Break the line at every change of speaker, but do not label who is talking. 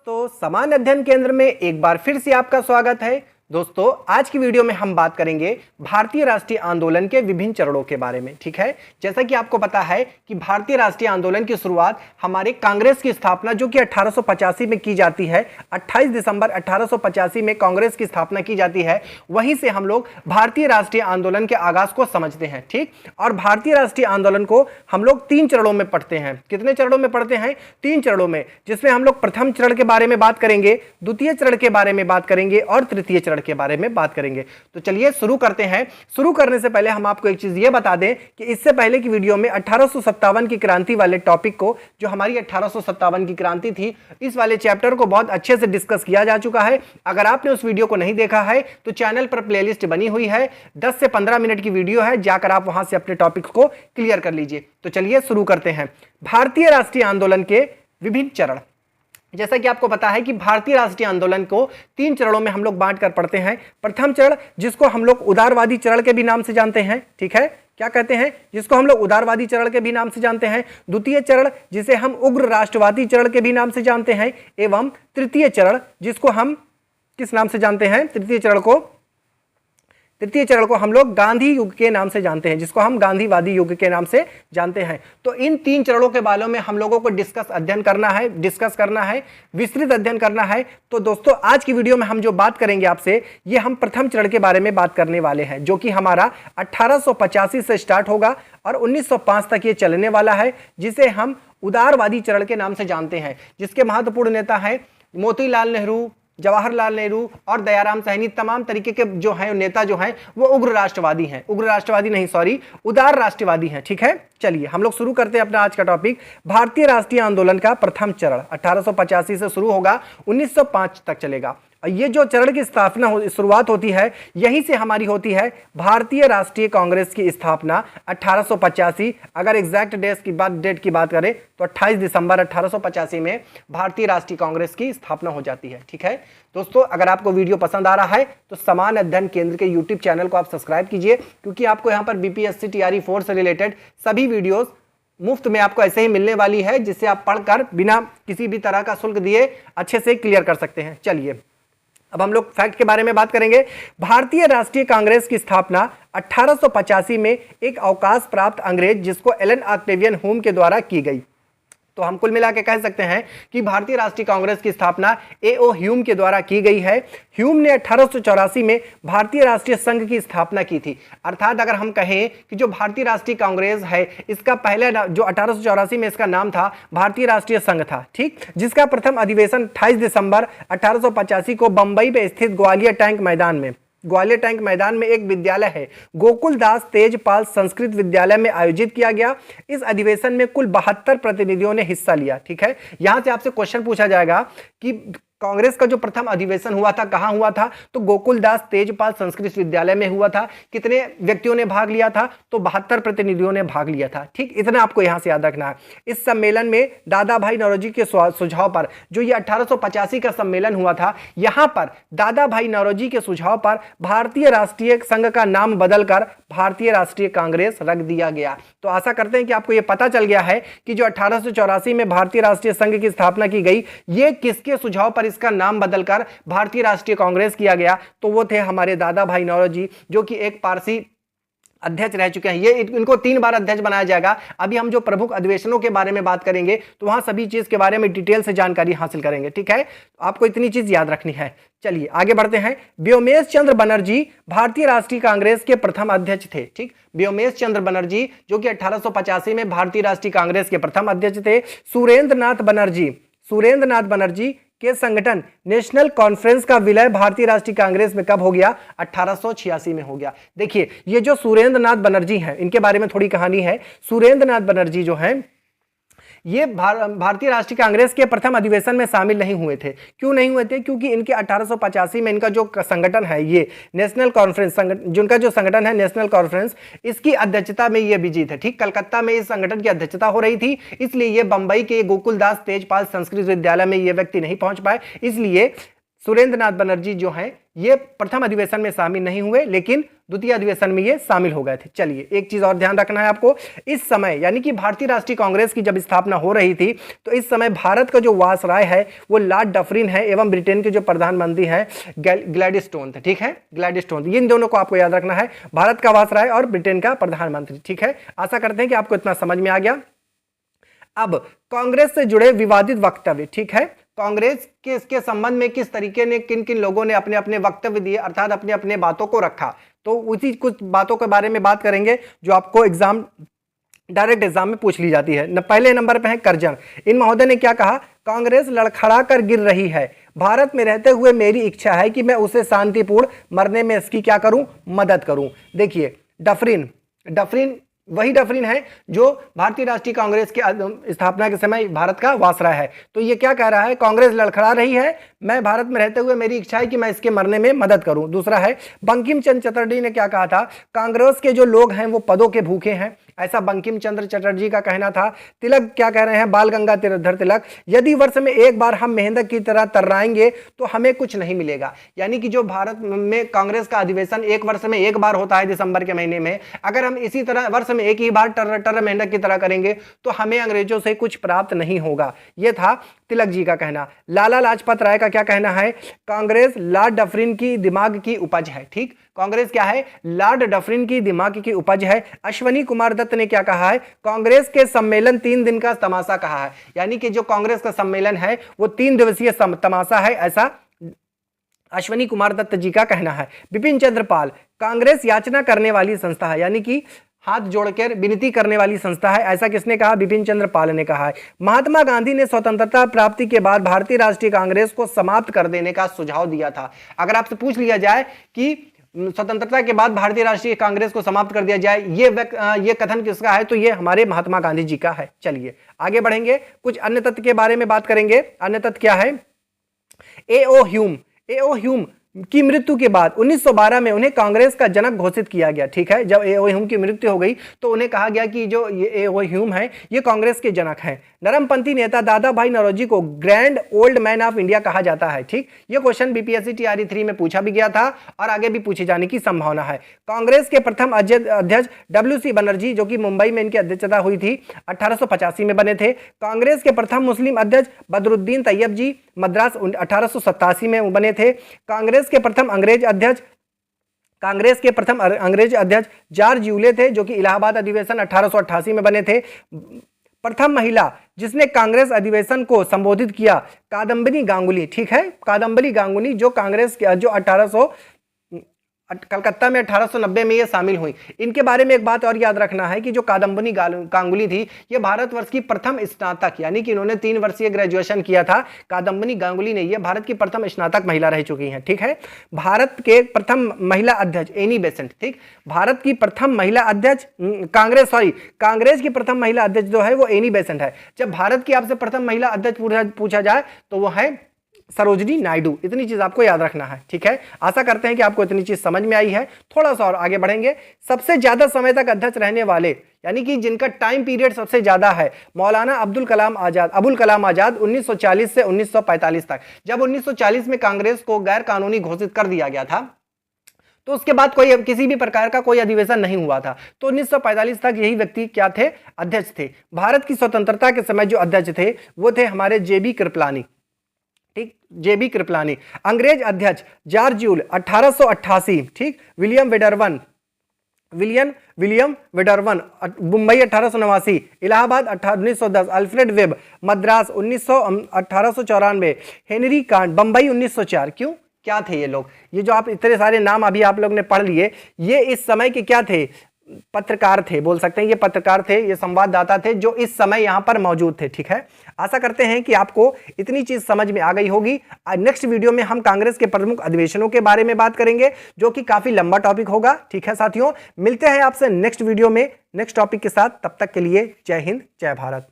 दोस्तों, सामान्य अध्ययन केंद्र में एक बार फिर से आपका स्वागत है। दोस्तों, आज की वीडियो में हम बात करेंगे भारतीय राष्ट्रीय आंदोलन के विभिन्न चरणों के बारे में। ठीक है, जैसा कि आपको पता है कि भारतीय राष्ट्रीय आंदोलन की शुरुआत हमारे कांग्रेस की स्थापना जो कि 1885 में की जाती है। 28 दिसंबर 1885 में कांग्रेस की स्थापना की जाती है। वहीं से हम लोग भारतीय राष्ट्रीय आंदोलन के आगाज को समझते हैं। ठीक, और भारतीय राष्ट्रीय आंदोलन को हम लोग 3 चरणों में पढ़ते हैं। कितने चरणों में पढ़ते हैं? 3 चरणों में, जिसमें हम लोग प्रथम चरण के बारे में बात करेंगे, द्वितीय चरण के बारे में बात करेंगे और तृतीय चरण के बारे में बात करेंगे। तो चलिए शुरू करते हैं। शुरू करने से पहले हम आपको एक चीज ये बता दें कि इससे पहले की वीडियो में 1857 की क्रांति वाले टॉपिक को, जो हमारी 1857 की क्रांति थी, इस वाले चैप्टर को बहुत अच्छे से डिस्कस किया जा चुका है। अगर आपने उस वीडियो को नहीं देखा है तो चैनल पर प्लेलिस्ट बनी हुई है, 10 से 15 मिनट की वीडियो है, जाकर आप वहां से अपने टॉपिक को क्लियर कर लीजिए। तो चलिए शुरू करते हैं। भारतीय राष्ट्रीय आंदोलन के विभिन्न चरण। जैसा कि आपको पता है कि भारतीय राष्ट्रीय आंदोलन को 3 चरणों में हम लोग बांट कर पढ़ते हैं। प्रथम चरण, जिसको हम लोग उदारवादी चरण के भी नाम से जानते हैं। ठीक है, क्या कहते हैं? जिसको हम लोग उदारवादी चरण के भी नाम से जानते हैं। द्वितीय चरण, जिसे हम उग्र राष्ट्रवादी चरण के भी नाम से जानते हैं। एवं तृतीय चरण, जिसको हम किस नाम से जानते हैं? तृतीय चरण को हम लोग गांधी युग के नाम से जानते हैं, जिसको हम गांधीवादी युग के नाम से जानते हैं। तो इन 3 चरणों के बारे में हम लोगों को डिस्कस करना है, विस्तृत अध्ययन करना है। तो दोस्तों, आज की वीडियो में हम जो बात करेंगे आपसे, ये हम प्रथम चरण के बारे में बात करने वाले हैं, जो कि हमारा 1885 से स्टार्ट होगा और 1905 तक ये चलने वाला है, जिसे हम उदारवादी चरण के नाम से जानते हैं, जिसके महत्वपूर्ण नेता हैं मोतीलाल नेहरू, जवाहरलाल नेहरू और दयाराम साहनी। तमाम तरीके के जो हैं नेता जो हैं वो उदार राष्ट्रवादी हैं। ठीक है, चलिए हम लोग शुरू करते हैं अपना आज का टॉपिक। भारतीय राष्ट्रीय आंदोलन का प्रथम चरण 1885 से शुरू होगा, 1905 तक चलेगा। ये जो चरण की स्थापना शुरुआत होती है, यहीं से हमारी होती है भारतीय राष्ट्रीय कांग्रेस की स्थापना 1885। अगर एग्जैक्ट डेट की बात करें तो 28 दिसंबर 1885 में भारतीय राष्ट्रीय कांग्रेस की स्थापना हो जाती है। ठीक है दोस्तों, अगर आपको वीडियो पसंद आ रहा है तो सामान्य अध्ययन केंद्र के यूट्यूब चैनल को आप सब्सक्राइब कीजिए, क्योंकि आपको यहाँ पर बीपीएससी TRE 4 से रिलेटेड सभी वीडियोस मुफ्त में आपको ऐसे ही मिलने वाली है, जिससे आप पढ़कर बिना किसी भी तरह का शुल्क दिए अच्छे से क्लियर कर सकते हैं। चलिए अब हम लोग फैक्ट के बारे में बात करेंगे। भारतीय राष्ट्रीय कांग्रेस की स्थापना 1885 में एक अवकाश प्राप्त अंग्रेज, जिसको एलन ऑक्टेवियन ह्यूम के द्वारा की गई। तो हम कुल मिला के कह सकते हैं कि भारतीय राष्ट्रीय कांग्रेस की स्थापना A.O. ह्यूम के द्वारा की गई है। ह्यूम ने 1884 में भारतीय राष्ट्रीय संघ की स्थापना की थी। अर्थात अगर हम कहें कि जो भारतीय राष्ट्रीय कांग्रेस है, इसका पहले जो 1884 में इसका नाम था भारतीय राष्ट्रीय संघ था। ठीक, जिसका प्रथम अधिवेशन 28 दिसंबर 1885 को बंबई में स्थित ग्वालियर टैंक मैदान में एक विद्यालय है, गोकुल दास तेजपाल संस्कृत विद्यालय में आयोजित किया गया। इस अधिवेशन में कुल 72 प्रतिनिधियों ने हिस्सा लिया। ठीक है, यहां से आपसे क्वेश्चन पूछा जाएगा कि कांग्रेस का जो प्रथम अधिवेशन हुआ था कहां हुआ था? तो गोकुल दास तेजपाल संस्कृत विद्यालय में हुआ था। कितने व्यक्तियों ने भाग लिया था? तो 72 प्रतिनिधियों ने भाग लिया था। ठीक, इतना आपको यहां से याद रखना है। इस सम्मेलन में दादा भाई नौरोजी के सुझाव पर, जो ये 1885 का सम्मेलन हुआ था, यहां पर दादा भाई नौरोजी के सुझाव पर भारतीय राष्ट्रीय संघ का नाम बदलकर भारतीय राष्ट्रीय कांग्रेस रख दिया गया। तो आशा करते हैं कि आपको यह पता चल गया है कि जो 1884 में भारतीय राष्ट्रीय संघ की स्थापना की गई, ये किसके सुझाव पर इसका नाम बदलकर भारतीय राष्ट्रीय कांग्रेस किया गया? तो वो थे हमारे दादा भाई नौरोजी, जो कि एक पारसी अध्यक्ष रह चुके हैं। ये इनको 3 बार अध्यक्ष बनाया जाएगा। अभी हम जो प्रमुख अधिवेशनों के बारे में बात करेंगे तो वहां सभी चीज के बारे में डिटेल से जानकारी हासिल करेंगे। ठीक है, आपको इतनी चीज याद रखनी है। चलिए आगे बढ़ते हैं। व्योमेश चंद्र बनर्जी भारतीय राष्ट्रीय कांग्रेस के प्रथम अध्यक्ष थे। ठीक, व्योमेश चंद्र बनर्जी, जो कि 1885 में भारतीय राष्ट्रीय कांग्रेस के प्रथम अध्यक्ष थे। सुरेंद्र नाथ बनर्जी के संगठन नेशनल कॉन्फ्रेंस का विलय भारतीय राष्ट्रीय कांग्रेस में कब हो गया? 1886 में हो गया। देखिए, ये जो सुरेंद्र नाथ बनर्जी हैं, इनके बारे में थोड़ी कहानी है। सुरेंद्र नाथ बनर्जी जो हैं, ये भारतीय राष्ट्रीय कांग्रेस के प्रथम अधिवेशन में शामिल नहीं हुए थे। क्यों नहीं हुए थे? क्योंकि इनके 1885 में इनका जो संगठन है, ये नेशनल कॉन्फ्रेंस, जिनका जो संगठन है नेशनल कॉन्फ्रेंस, इसकी अध्यक्षता में ये बिजी थे। ठीक, कलकत्ता में इस संगठन की अध्यक्षता हो रही थी, इसलिए ये बंबई के गोकुलदास तेजपाल संस्कृत विद्यालय में ये व्यक्ति नहीं पहुंच पाए। इसलिए सुरेंद्र नाथ बनर्जी जो हैं ये प्रथम अधिवेशन में शामिल नहीं हुए, लेकिन द्वितीय अधिवेशन में ये शामिल हो गए थे। चलिए एक चीज और ध्यान रखना है आपको, इस समय यानी कि भारतीय राष्ट्रीय कांग्रेस की जब स्थापना हो रही थी तो इस समय भारत का जो वायसराय है वो लॉर्ड डफरिन है एवं ब्रिटेन के जो प्रधानमंत्री हैं ग्लैडस्टोन थे। ठीक है, ग्लैडस्टोन, इन दोनों को आपको याद रखना है, भारत का वायसराय और ब्रिटेन का प्रधानमंत्री। ठीक है, आशा करते हैं कि आपको इतना समझ में आ गया। अब कांग्रेस से जुड़े विवादित वक्तव्य। ठीक है, कांग्रेस के इसके संबंध में किस तरीके ने किन किन लोगों ने अपने अपने वक्तव्य दिए, अर्थात अपने अपने बातों को रखा, तो उसी कुछ बातों के बारे में बात करेंगे जो आपको डायरेक्ट एग्जाम में पूछ ली जाती है। पहले नंबर पे है करजन। इन महोदय ने क्या कहा, कांग्रेस लड़खड़ा कर गिर रही है, भारत में रहते हुए मेरी इच्छा है कि मैं उसे शांतिपूर्ण मरने में इसकी क्या करूं, मदद करूं। देखिए डफरिन वही डफरिन है जो भारतीय राष्ट्रीय कांग्रेस के स्थापना के समय भारत का वायसराय है। तो ये क्या कह रहा है, कांग्रेस लड़खड़ा रही है, मैं भारत में रहते हुए मेरी इच्छा है कि मैं इसके मरने में मदद करूं। दूसरा है बंकिम चंद्र चटर्जी ने क्या कहा था, कांग्रेस के जो लोग हैं वो पदों के भूखे हैं, ऐसा बंकिम चंद्र चटर्जी का कहना था। तिलक क्या कह रहे हैं, बाल गंगाधर तिलक, यदि वर्ष में एक बार हम मेहनत की तरह तर्राएंगे तो हमें कुछ नहीं मिलेगा। यानी कि जो भारत में कांग्रेस का अधिवेशन एक वर्ष में एक बार होता है दिसंबर के महीने में, अगर हम इसी तरह वर्ष में एक ही बार टर मेंढक की तरह करेंगे तो हमें अंग्रेजों से कुछ प्राप्त नहीं होगा। यह था तिलक जी का कहना। लाला लाजपत राय का क्या कहना है, कांग्रेस लॉर्ड डफरिन की दिमाग की उपज है। ठीक, कांग्रेस क्या है, लॉर्ड डफरिन की दिमाग की उपज है। अश्वनी कुमार दत्त ने क्या कहा है, कांग्रेस के सम्मेलन 3 दिन का तमाशा कहा है। यानी कि जो कांग्रेस का सम्मेलन है वो 3 दिवसीय तमाशा है, ऐसा अश्वनी कुमार दत्त जी का कहना है। बिपिन चंद्र पाल, कांग्रेस याचना करने वाली संस्था है, यानी कि हाथ जोड़कर विनती करने वाली संस्था है, ऐसा किसने कहा, बिपिन चंद्र पाल ने कहा है। महात्मा गांधी ने स्वतंत्रता प्राप्ति के बाद भारतीय राष्ट्रीय कांग्रेस को समाप्त कर देने का सुझाव दिया था। अगर आपसे पूछ लिया जाए कि स्वतंत्रता के बाद भारतीय राष्ट्रीय कांग्रेस को समाप्त कर दिया जाए, ये कथन किसका है, तो ये हमारे महात्मा गांधी जी का है। चलिए आगे बढ़ेंगे, कुछ अन्य तथ्य के बारे में बात करेंगे। अन्य तथ्य क्या है, एओ ह्यूम की मृत्यु के बाद 1912 में उन्हें कांग्रेस का जनक घोषित किया गया। ठीक है, जब एओ ह्यूम की मृत्यु हो गई तो उन्हें कहा गया कि जो ये एओ ह्यूम है ये कांग्रेस के जनक हैं। नरमपंथी नेता दादा भाई नौरोजी को grand old man of India कहा जाता है। ठीक, ये क्वेश्चन बीपीएससी टीआरई 3 में पूछा भी गया था और आगे भी पूछे जाने की संभावना है। कांग्रेस के प्रथम अध्यक्ष डब्ल्यूसी बनर्जी, जो कि मुंबई में इनकी अध्यक्षता हुई थी, 1885 में बने थे। कांग्रेस के प्रथम मुस्लिम अध्यक्ष बदरुद्दीन तैयब जी मद्रास 1887 में बने थे। कांग्रेस के प्रथम अंग्रेज अध्यक्ष जॉर्ज यूले थे, जो कि इलाहाबाद अधिवेशन 1888 में बने थे। प्रथम महिला जिसने कांग्रेस अधिवेशन को संबोधित किया, कादम्बरी गांगुली। ठीक है, कादम्बरी गांगुली जो कांग्रेस के जो कलकत्ता में 1890 में ये शामिल हुई। इनके बारे में एक बात और याद रखना है कि जो कादम्बरी गांगुली थी ये भारतवर्ष की प्रथम स्नातक, यानी कि इन्होंने 3 वर्षीय ग्रेजुएशन किया था। कादम्बरी गांगुली ने, ये भारत की प्रथम स्नातक महिला रह चुकी हैं। ठीक है, भारत के प्रथम महिला अध्यक्ष एनी बेसेंट। ठीक, भारत की प्रथम महिला अध्यक्ष कांग्रेस की प्रथम महिला अध्यक्ष जो है वो एनी बेसेंट है। जब भारत की आपसे प्रथम महिला अध्यक्ष पूछा जाए तो वो है सरोजिनी नायडू। इतनी चीज आपको याद रखना है। ठीक है, आशा करते हैं कि आपको इतनी चीज समझ में आई है। थोड़ा सा और आगे बढ़ेंगे। सबसे ज्यादा समय तक अध्यक्ष रहने वाले, यानी कि जिनका टाइम पीरियड सबसे ज्यादा है, मौलाना अबुल कलाम आजाद 1940 से 1945 तक। जब 1940 में कांग्रेस को गैर कानूनी घोषित कर दिया गया था तो उसके बाद किसी भी प्रकार का कोई अधिवेशन नहीं हुआ था। तो 1945 तक यही व्यक्ति क्या थे, अध्यक्ष थे। भारत की स्वतंत्रता के समय जो अध्यक्ष थे वो थे हमारे जेबी कृपलानी। ठीक, जेबी कृपलानी। अंग्रेज अध्यक्ष जॉर्ज यूल 1888। ठीक, William Wedderburn Mumbai 1889, Allahabad 1910, Alfred Webb Madras 1894, Henry कांट बंबई 1904। क्यों, क्या थे ये लोग? ये जो आप इतने सारे नाम अभी आप लोग ने पढ़ लिए, ये इस समय के क्या थे, पत्रकार थे, बोल सकते हैं ये पत्रकार थे, ये संवाददाता थे जो इस समय यहां पर मौजूद थे। ठीक है, आशा करते हैं कि आपको इतनी चीज समझ में आ गई होगी। नेक्स्ट वीडियो में हम कांग्रेस के प्रमुख अधिवेशनों के बारे में बात करेंगे, जो कि काफी लंबा टॉपिक होगा। ठीक है साथियों, मिलते हैं आपसे नेक्स्ट वीडियो में नेक्स्ट टॉपिक के साथ। तब तक के लिए जय हिंद, जय भारत।